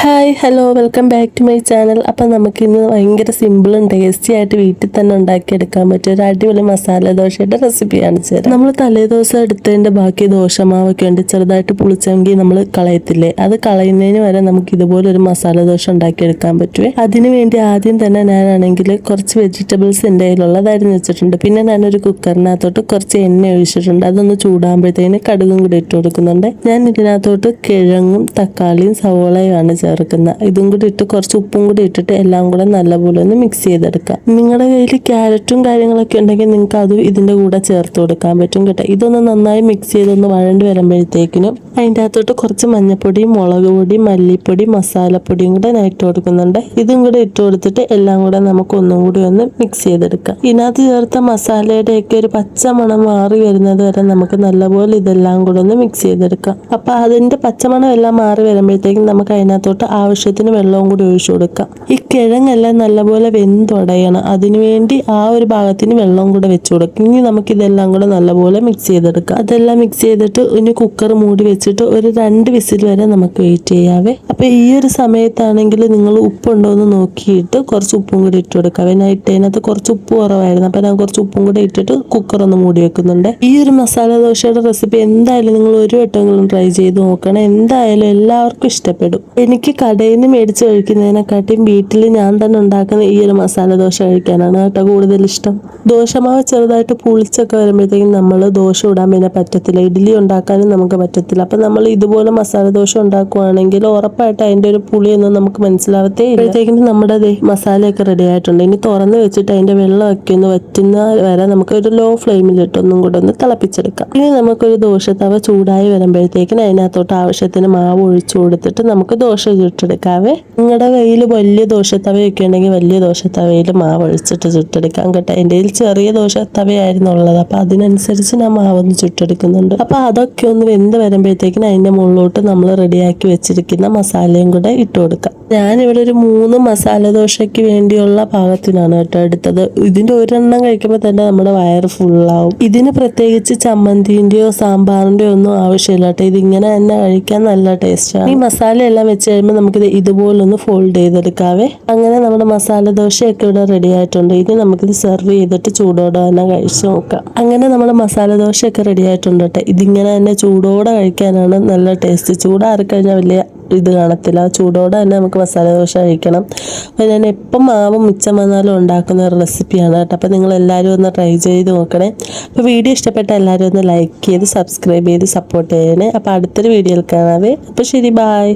Hi hello welcome back to my channel. അപ്പം നമുക്കിന്ന് ഭയങ്കര സിമ്പിളും ടേസ്റ്റി ആയിട്ട് വീട്ടിൽ തന്നെ ഉണ്ടാക്കിയെടുക്കാൻ പറ്റിയ ഒരു അടിപൊളി മസാല ദോശയുടെ റെസിപ്പി കാണിച്ചു തരാം. നമ്മൾ തലേദിവസം എടുത്തതിൻ്റെ ബാക്കി ദോശമാവൊക്കെ ഉണ്ട്, ചെറുതായിട്ട് പുളിച്ചെങ്കിൽ നമ്മൾ കളയത്തില്ലേ, അത് കളയുന്നതിന് വരെ നമുക്ക് ഇതുപോലെ ഒരു മസാല ദോശ ഉണ്ടാക്കിയെടുക്കാൻ പറ്റുമേ. അതിനു വേണ്ടി ആദ്യം തന്നെ ഞാനാണെങ്കിൽ കുറച്ച് വെജിറ്റബിൾസ് എൻ്റെ കയ്യിലുള്ളത് അരിഞ്ഞ് വെച്ചിട്ടുണ്ട്. പിന്നെ ഞാനൊരു കുക്കറിനകത്തോട്ട് കുറച്ച് എണ്ണ ഒഴിച്ചിട്ടുണ്ട്. അതൊന്ന് ചൂടാകുമ്പോഴത്തേന് കടുകും കൂടി ഇട്ട് കൊടുക്കുന്നുണ്ട്. ഞാൻ ഇതിനകത്തോട്ട് കിഴങ്ങും തക്കാളിയും സവോളയുമാണ് ചേർക്കുന്ന. ഇതും കൂടി ഇട്ട് കുറച്ച് ഉപ്പും കൂടി ഇട്ടിട്ട് എല്ലാം കൂടെ നല്ലപോലെ ഒന്ന് മിക്സ് ചെയ്തെടുക്കാം. നിങ്ങളുടെ കയ്യിൽ ക്യാരറ്റും കാര്യങ്ങളൊക്കെ ഉണ്ടെങ്കിൽ നിങ്ങൾക്ക് അത് ഇതിന്റെ കൂടെ ചേർത്ത് കൊടുക്കാൻ പറ്റും കേട്ടോ. ഇതൊന്ന് നന്നായി മിക്സ് ചെയ്തൊന്ന് വഴണ്ട് വരുമ്പോഴത്തേക്കിനും അതിൻ്റെ അകത്തോട്ട് കുറച്ച് മഞ്ഞപ്പൊടി, മുളക് പൊടി, മല്ലിപ്പൊടി, മസാലപ്പൊടിയും കൂടെ ഞാൻ ഇട്ട് കൊടുക്കുന്നുണ്ട്. ഇതും കൂടെ ഇട്ട് കൊടുത്തിട്ട് എല്ലാം കൂടെ നമുക്ക് ഒന്നും കൂടി ഒന്ന് മിക്സ് ചെയ്തെടുക്കാം. ഇതിനകത്ത് ചേർത്ത മസാലയുടെയൊക്കെ ഒരു പച്ച മണം മാറി വരുന്നത് വരെ നമുക്ക് നല്ലപോലെ ഇതെല്ലാം കൂടെ ഒന്ന് മിക്സ് ചെയ്തെടുക്കാം. അപ്പൊ അതിന്റെ പച്ചമണം എല്ലാം മാറി വരുമ്പോഴത്തേക്കും നമുക്ക് അതിനകത്തോട്ട് ആവശ്യത്തിന് വെള്ളവും കൂടി ഒഴിച്ചു കൊടുക്കാം. ഈ കിഴങ്ങെല്ലാം നല്ലപോലെ വെന്തുടയണം, അതിനുവേണ്ടി ആ ഒരു ഭാഗത്തിന് വെള്ളവും കൂടെ വെച്ചു കൊടുക്കും. ഇനി നമുക്ക് ഇതെല്ലാം കൂടെ നല്ലപോലെ മിക്സ് ചെയ്തെടുക്കാം. അതെല്ലാം മിക്സ് ചെയ്തിട്ട് ഇനി കുക്കർ മൂടി വെച്ചിട്ട് ഒരു 2 വിസിൽ വരെ നമുക്ക് വെയിറ്റ് ചെയ്യാവേ. അപ്പൊ ഈ ഒരു സമയത്താണെങ്കിൽ നിങ്ങൾ ഉപ്പുണ്ടോ എന്ന് നോക്കിയിട്ട് കുറച്ച് ഉപ്പും കൂടി ഇട്ട് കൊടുക്കാവേ. ഞാൻ ഇട്ടതിനകത്ത് കുറച്ച് ഉപ്പ് കുറവായിരുന്നു, അപ്പൊ ഞാൻ കുറച്ച് ഉപ്പും കൂടെ ഇട്ടിട്ട് കുക്കർ ഒന്ന് മൂടി വെക്കുന്നുണ്ട്. ഈ ഒരു മസാല ദോശയുടെ റെസിപ്പി എന്തായാലും നിങ്ങൾ ഒരു വട്ടമെങ്കിലും ട്രൈ ചെയ്ത് നോക്കണം. എന്തായാലും എല്ലാവർക്കും ഇഷ്ടപ്പെടും. എനിക്ക് കടയിൽ നിന്ന് മേടിച്ച് കഴിക്കുന്നതിനെക്കാട്ടിയും വീട്ടിൽ ഞാൻ തന്നെ ഉണ്ടാക്കുന്ന ഈ ഒരു മസാല ദോശ കഴിക്കാനാണ് കേട്ടോ കൂടുതൽ ഇഷ്ടം. ദോശമാവ് ചെറുതായിട്ട് പുളിച്ചൊക്കെ വരുമ്പോഴത്തേക്കും നമ്മൾ ദോശ ഇടാൻ പിന്നെ പറ്റത്തില്ല, ഇഡ്ഡലി ഉണ്ടാക്കാനും നമുക്ക് പറ്റത്തില്ല. അപ്പം നമ്മൾ ഇതുപോലെ മസാല ദോശ ഉണ്ടാക്കുവാണെങ്കിൽ ഉറപ്പായിട്ട് അതിൻ്റെ ഒരു പുളിയൊന്നും നമുക്ക് മനസ്സിലാവത്തേ ഇപ്പോഴത്തേക്കും നമ്മുടെ മസാലയൊക്കെ റെഡി ആയിട്ടുണ്ട്. ഇനി തുറന്ന് വെച്ചിട്ട് അതിൻ്റെ വെള്ളമൊക്കെ ഒന്ന് വറ്റുന്ന വരെ നമുക്ക് ഒരു ലോ ഫ്ലെയിമിലിട്ട് ഒന്നും കൂടെ ഒന്ന് തിളപ്പിച്ചെടുക്കാം. ഇനി നമുക്കൊരു ദോശത്തവ ചൂടായി വരുമ്പോഴത്തേക്കും അതിനകത്തോട്ട് ആവശ്യത്തിന് മാവ് ഒഴിച്ചു കൊടുത്തിട്ട് നമുക്ക് ദോശ ചുട്ടെടുക്കാവേ. നിങ്ങളുടെ കയ്യിൽ വലിയ ദോശത്തവയൊക്കെ ഉണ്ടെങ്കിൽ വലിയ ദോശത്തവയിൽ മാവ് ഒഴിച്ചിട്ട് ചുട്ടെടുക്കാം കേട്ടോ. എൻ്റെ കയ്യിൽ ചെറിയ ദോശത്തവയായിരുന്നു ഉള്ളത്, അപ്പൊ അതിനനുസരിച്ച് ഞാൻ മാവൊന്ന് ചുട്ടെടുക്കുന്നുണ്ട്. അപ്പൊ അതൊക്കെ ഒന്ന് വെന്ത് വരുമ്പോഴത്തേക്കിനും അതിന്റെ മുകളിലോട്ട് നമ്മൾ റെഡിയാക്കി വെച്ചിരിക്കുന്ന മസാലയും കൂടെ ഇട്ട് കൊടുക്കാം. ഞാനിവിടെ ഒരു 3 മസാല ദോശയ്ക്ക് വേണ്ടിയുള്ള പാകത്തിനാണ് കേട്ടോ എടുത്തത്. ഇതിന്റെ ഒരെണ്ണം കഴിക്കുമ്പോൾ തന്നെ നമ്മുടെ വയറ് ഫുള്ളാവും. ഇതിന് പ്രത്യേകിച്ച് ചമ്മന്തിന്റെയോ സാമ്പാറിന്റെയോ ഒന്നും ആവശ്യമില്ല കേട്ടോ. ഇതിങ്ങനെ തന്നെ കഴിക്കാൻ നല്ല ടേസ്റ്റാണ്. ഈ മസാല എല്ലാം വെച്ച് കഴിയുമ്പോൾ നമുക്കിത് ഇതുപോലൊന്ന് ഫോൾഡ് ചെയ്തെടുക്കാവേ. അങ്ങനെ നമ്മുടെ മസാല ദോശയൊക്കെ ഇവിടെ റെഡി ആയിട്ടുണ്ട്. ഇനി നമുക്കിത് സെർവ് ചെയ്തിട്ട് ചൂടോടെ തന്നെ കഴിച്ചു നോക്കാം. അങ്ങനെ നമ്മുടെ മസാല ദോശയൊക്കെ റെഡി ആയിട്ടുണ്ട് കേട്ടോ. ഇതിങ്ങനെ തന്നെ ചൂടോടെ കഴിക്കാനാണ് നല്ല ടേസ്റ്റ്. ചൂടാറിക്കഴിഞ്ഞാൽ വലിയ ഇത് കാണത്തില്ല, ചൂടോടെ തന്നെ നമുക്ക് മസാല ദോശ കഴിക്കണം. അപ്പോൾ ഞാൻ എപ്പം മാവ് മിച്ചം വന്നാലും ഉണ്ടാക്കുന്ന ഒരു റെസിപ്പിയാണ് കേട്ടോ. അപ്പോൾ നിങ്ങൾ എല്ലാവരും ഒന്ന് ട്രൈ ചെയ്ത് നോക്കണേ. അപ്പോൾ വീഡിയോ ഇഷ്ടപ്പെട്ട എല്ലാവരും ഒന്ന് ലൈക്ക് ചെയ്ത് സബ്സ്ക്രൈബ് ചെയ്ത് സപ്പോർട്ട് ചെയ്യണേ. അപ്പോൾ അടുത്തൊരു വീഡിയോയിൽ കാണാവേ. അപ്പോൾ ശരി, ബായ്.